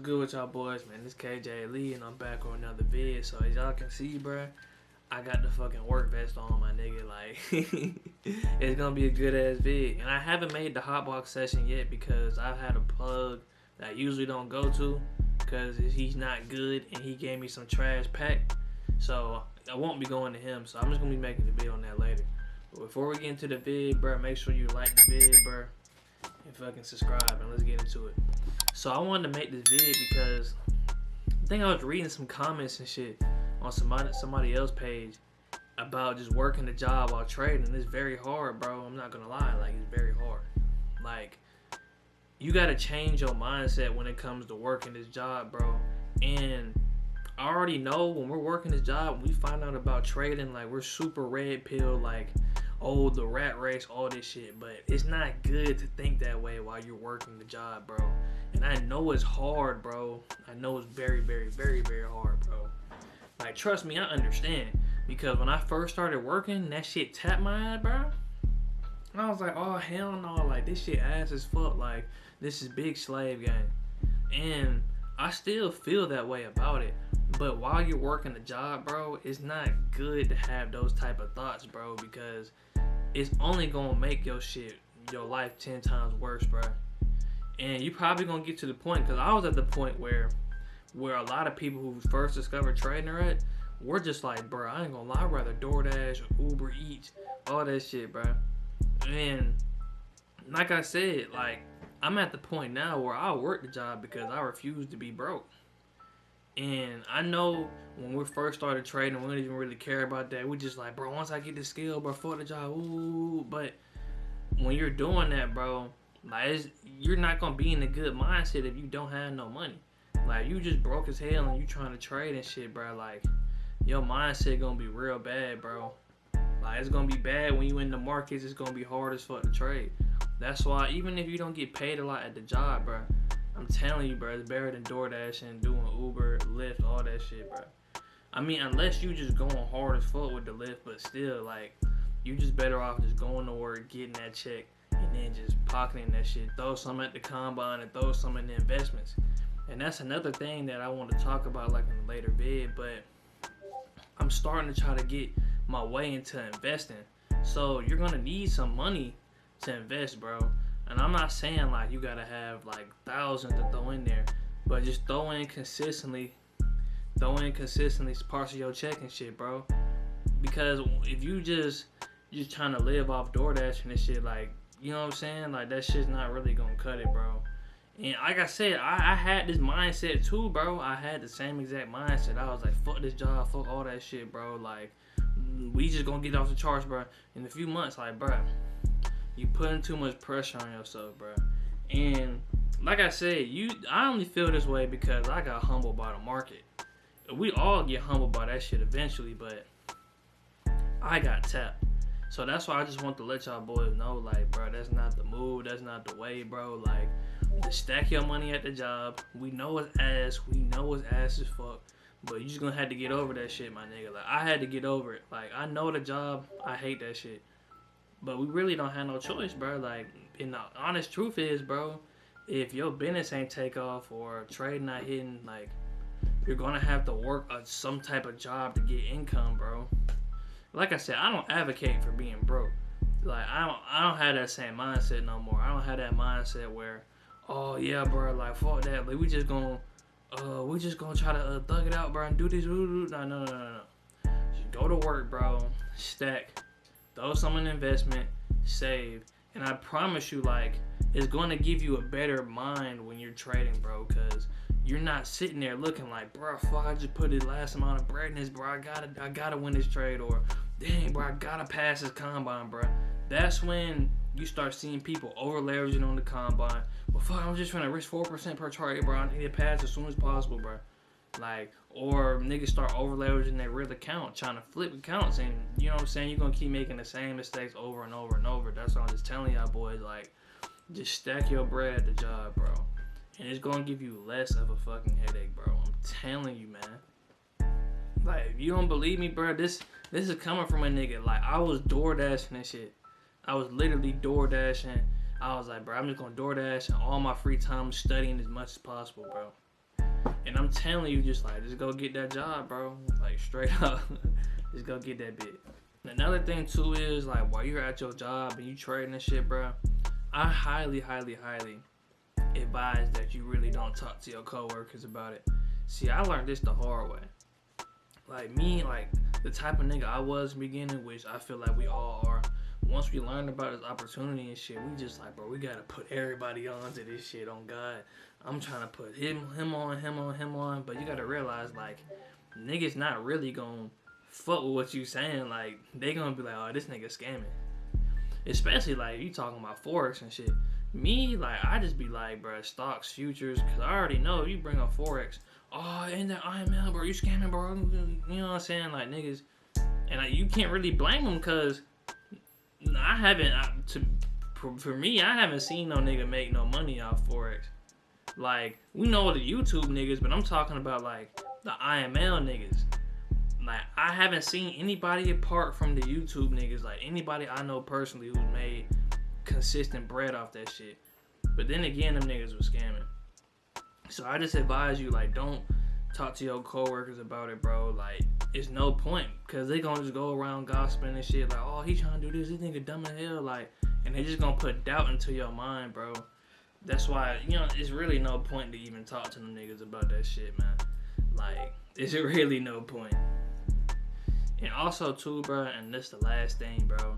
good with y'all boys, man? This KJ Lee, and I'm back on another vid. So as y'all can see, bruh, I got the fucking work vest on, my nigga. Like, it's gonna be a good ass vid. And I haven't made the hotbox session yet because I've had a plug that I usually don't go to because he's not good and he gave me some trash pack. So I won't be going to him. So I'm just gonna be making the vid on that later. But before we get into the vid, bruh, make sure you like the vid, bruh, and fucking subscribe, and let's get into it. So I wanted to make this vid because I think I was reading some comments and shit on somebody else's page about just working the job while trading. It's very hard, bro. I'm not gonna lie, like, it's very hard. Like, you gotta change your mindset when it comes to working this job, bro. And I already know when we're working this job, we find out about trading, like, we're super red pill, like, oh, the rat race, all this shit. But it's not good to think that way while you're working the job, bro. And I know it's hard, bro. I know it's very, very, very, very hard, bro. Like, trust me, I understand. Because when I first started working, that shit tapped my eye, bro. And I was like, oh, hell no. Like, this shit ass as fuck. Like, this is big slave game. And I still feel that way about it. But while you're working the job, bro, it's not good to have those type of thoughts, bro. Because it's only going to make your life 10 times worse, bro. And you probably going to get to the point, because I was at the point where a lot of people who first discovered trading are at, we're just like, bro, I ain't going to lie, I'd rather DoorDash or Uber Eats, all that shit, bro. And like I said, like, I'm at the point now where I work the job because I refuse to be broke. And I know when we first started trading, we didn't even really care about that. We just like, bro, once I get the skill, bro, for the job, ooh. But when you're doing that, bro, like, you're not going to be in a good mindset if you don't have no money. Like, you just broke as hell and you trying to trade and shit, bro. Like, your mindset going to be real bad, bro. Like, it's going to be bad when you in the markets. It's going to be hard as fuck to trade. That's why even if you don't get paid a lot at the job, bro, I'm telling you, bro, it's better than DoorDash and doing Uber, Lyft, all that shit, bro. I mean, unless you just going hard as fuck with the Lyft, but still, like, you just better off just going to work, getting that check, and then just pocketing that shit. Throw some at the combine and throw some in the investments. And that's another thing that I want to talk about, like, in a later vid, but I'm starting to try to get my way into investing. So you're going to need some money to invest, bro. And I'm not saying, like, you got to have, like, thousands to throw in there, but just throw in consistently parts of your check and shit, bro. Because if you just trying to live off DoorDash and this shit, like, you know what I'm saying? Like, that shit's not really going to cut it, bro. And like I said, I had this mindset too, bro. I had the same exact mindset. I was like, fuck this job, fuck all that shit, bro. Like, we just gonna get off the charts, bro. In a few months, like, bro, you putting too much pressure on yourself, bro. And like I said, I only feel this way because I got humbled by the market. We all get humbled by that shit eventually, but I got tapped. So that's why I just want to let y'all boys know, like, bro, that's not the move. That's not the way, bro. Like, just stack your money at the job. We know it's ass. We know it's ass as fuck. But you just gonna have to get over that shit, my nigga. Like, I had to get over it. Like, I know the job. I hate that shit. But we really don't have no choice, bro. Like, and the honest truth is, bro, if your business ain't take off or trade not hitting, like, you're gonna have to work some type of job to get income, bro. Like I said, I don't advocate for being broke. Like, I don't have that same mindset no more. I don't have that mindset where, oh yeah, bro, like, fuck that. Like, we just gonna try to thug it out, bro, and do this. No. Just go to work, bro. Stack. Throw some in investment. Save. And I promise you, like, it's gonna give you a better mind when you're trading, bro, because you're not sitting there looking like, bro, fuck, I just put the last amount of bread in this, bro. I gotta win this trade, or dang, bro, I gotta pass this combine, bro. That's when you start seeing people over leveraging on the combine. Well, fuck, I'm just trying to risk 4% per trade, bro. I need to pass as soon as possible, bro. Like, or niggas start over leveraging their real account, trying to flip accounts, and you know what I'm saying? You're gonna keep making the same mistakes over and over and over. That's what I'm just telling y'all boys, like, just stack your bread at the job, bro. And it's gonna give you less of a fucking headache, bro. I'm telling you, man. Like, if you don't believe me, bro, this is coming from a nigga. Like, I was DoorDashing and shit. I was literally DoorDashing. I was like, bro, I'm just gonna DoorDash and all my free time studying as much as possible, bro. And I'm telling you, just go get that job, bro. Like, straight up. Just go get that bit. Another thing, too, is, like, while you're at your job and you trading and shit, bro, I highly, highly, highly advise that you really don't talk to your coworkers about it. See, I learned this the hard way. Like, me, like, the type of nigga I was in the beginning, which I feel like we all are, once we learned about this opportunity and shit, we just like, bro, we gotta put everybody on to this shit, on God. I'm trying to put him on, but you gotta realize, like, niggas not really gonna fuck with what you saying. Like, they gonna be like, oh, this nigga scamming. Especially, like, you talking about Forex and shit. Me, like, I just be like, bro, stocks, futures, because I already know you bring up Forex. Oh, in that IML, bro, you scamming, bro. You know what I'm saying? Like, niggas. And like, you can't really blame them because I haven't, for me, I haven't seen no nigga make no money off Forex. Like, we know the YouTube niggas, but I'm talking about, like, the IML niggas. Like, I haven't seen anybody apart from the YouTube niggas, like, anybody I know personally who's made consistent bread off that shit. But then again, them niggas was scamming. So I just advise you, like, don't talk to your coworkers about it, bro. Like, it's no point, because they gonna just go around gossiping and shit, like, oh, he trying to do this, this nigga dumb as hell, like, and they just gonna put doubt into your mind, bro. That's why, you know, it's really no point to even talk to them niggas about that shit, man. Like, it's really no point. And also, too, bro, and this the last thing, bro,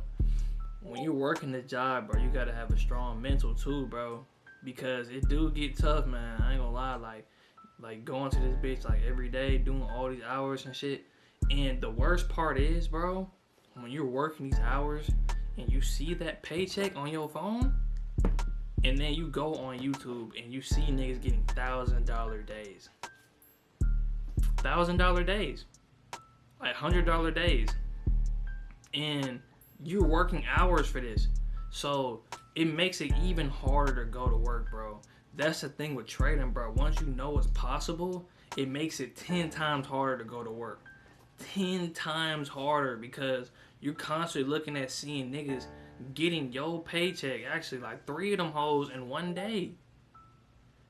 when you're working the job, bro, you gotta have a strong mental, too, bro, because it do get tough, man. I ain't gonna lie, like going to this bitch, like, every day, doing all these hours and shit. And the worst part is, bro, when you're working these hours and you see that paycheck on your phone, and then you go on YouTube and you see niggas getting $1,000 days. $1,000 days. Like $100 days. And you're working hours for this. So it makes it even harder to go to work, bro. That's the thing with trading, bro. Once you know it's possible, it makes it 10 times harder to go to work. 10 times harder, because you're constantly looking at seeing niggas getting your paycheck, actually like 3 of them hoes in one day.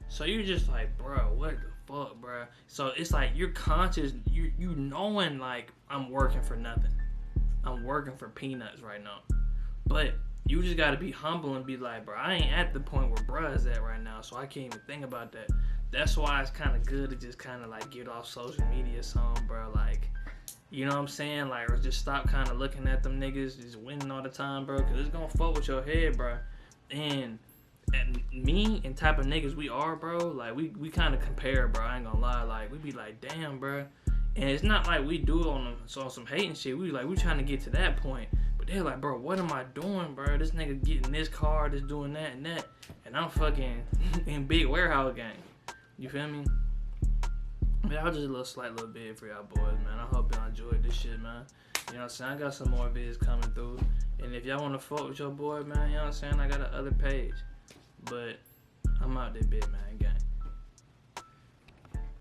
So you're just like, bro, what the fuck, bro? So it's like you're conscious, you knowing, like, I'm working for nothing. I'm working for peanuts right now. But you just gotta be humble and be like, bro, I ain't at the point where bruh is at right now, so I can't even think about that. That's why it's kind of good to just kind of like get off social media some, bro. Like, you know what I'm saying? Like, or just stop kind of looking at them niggas just winning all the time, bro, because it's gonna fuck with your head, bro. And me and type of niggas we are, bro, like, we kind of compare, bro. I ain't gonna lie. Like, we be like, damn, bro. And it's not like we do it on some hating shit. We trying to get to that point. But they're like, bro, what am I doing, bro? This nigga getting this car, this doing that and that. And I'm fucking in big warehouse gang. You feel me? Man, I was just a slight little bit for y'all boys, man. I hope y'all enjoyed this shit, man. You know what I'm saying? I got some more videos coming through. And if y'all want to fuck with your boy, man, you know what I'm saying? I got another page. But I'm out there, bit, man. Gang.